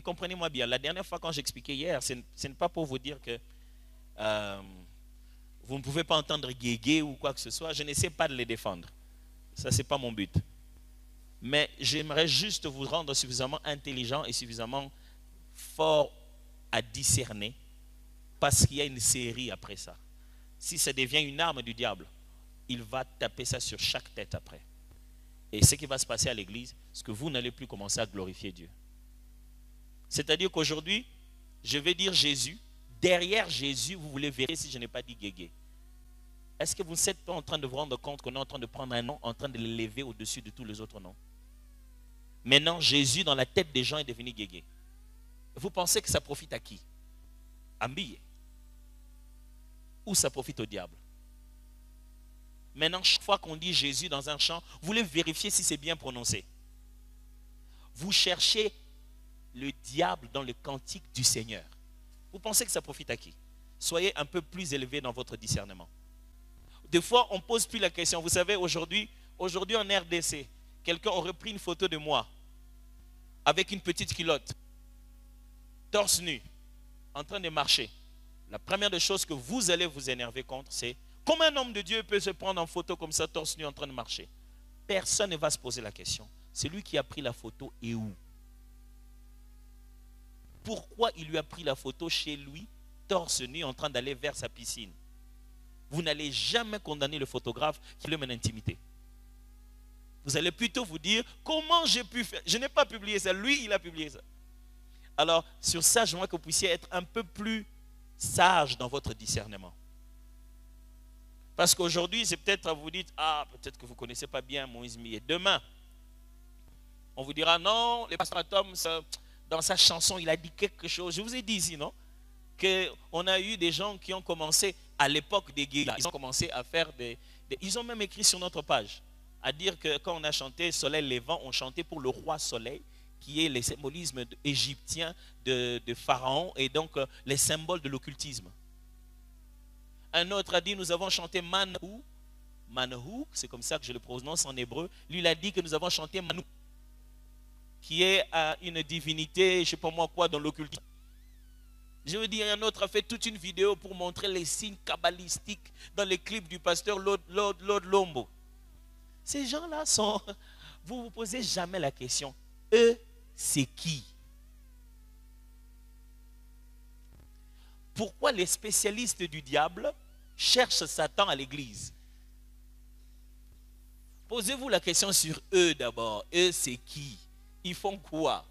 comprenez-moi bien, la dernière fois quand j'expliquais hier, ce n'est pas pour vous dire que vous ne pouvez pas entendre guéguer ou quoi que ce soit. Je n'essaie pas de les défendre. Ça, ce n'est pas mon but. Mais j'aimerais juste vous rendre suffisamment intelligent et suffisamment fort à discerner, parce qu'il y a une série après ça. Si ça devient une arme du diable, il va taper ça sur chaque tête après. Et ce qui va se passer à l'église, c'est que vous n'allez plus commencer à glorifier Dieu. C'est-à-dire qu'aujourd'hui, je vais dire Jésus. Derrière Jésus, vous voulez vérifier si je n'ai pas dit guégué. Est-ce que vous n'êtes pas en train de vous rendre compte qu'on est en train de prendre un nom, en train de l'élever au-dessus de tous les autres noms? Maintenant, Jésus, dans la tête des gens, est devenu guégué. Vous pensez que ça profite à qui? À Mbille? Ou ça profite au diable? Maintenant, chaque fois qu'on dit Jésus dans un chant, vous voulez vérifier si c'est bien prononcé. Vous cherchez le diable dans le cantique du Seigneur. Vous pensez que ça profite à qui? Soyez un peu plus élevé dans votre discernement. Des fois, on ne pose plus la question. Vous savez, aujourd'hui en RDC, quelqu'un aurait pris une photo de moi avec une petite culotte, torse nu, en train de marcher. La première des choses que vous allez vous énerver contre, c'est comment un homme de Dieu peut se prendre en photo comme ça, torse nu, en train de marcher? Personne ne va se poser la question. C'est lui qui a pris la photo et où? Pourquoi il lui a pris la photo chez lui, torse nu, en train d'aller vers sa piscine? Vous n'allez jamais condamner le photographe qui le met en intimité. Vous allez plutôt vous dire, comment j'ai pu faire? Je n'ai pas publié ça, lui il a publié ça. Alors sur ça, j'aimerais que vous puissiez être un peu plus sage dans votre discernement. Parce qu'aujourd'hui, c'est peut-être vous dites, ah, peut-être que vous ne connaissez pas bien Moïse Millet. Demain, on vous dira, non, le pasteur Tom, dans sa chanson, il a dit quelque chose. Je vous ai dit ici, non? Qu'on a eu des gens qui ont commencé, à l'époque des guérillas, ils ont commencé à faire ils ont même écrit sur notre page, à dire que quand on a chanté Soleil Levant, on chantait pour le roi Soleil, qui est le symbolisme égyptien de Pharaon, et donc les symboles de l'occultisme. Un autre a dit, nous avons chanté Manahu. Manahu, c'est comme ça que je le prononce en hébreu. Lui, il a dit que nous avons chanté Manu, qui est une divinité, je ne sais pas moi quoi, dans l'occultisme. Je veux dire, un autre a fait toute une vidéo pour montrer les signes kabbalistiques dans les clips du pasteur Lord Lombo. Ces gens-là sont... Vous ne vous posez jamais la question, eux, c'est qui? Pourquoi les spécialistes du diable cherchent Satan à l'église? Posez-vous la question sur eux d'abord. Eux, c'est qui? Ils font quoi?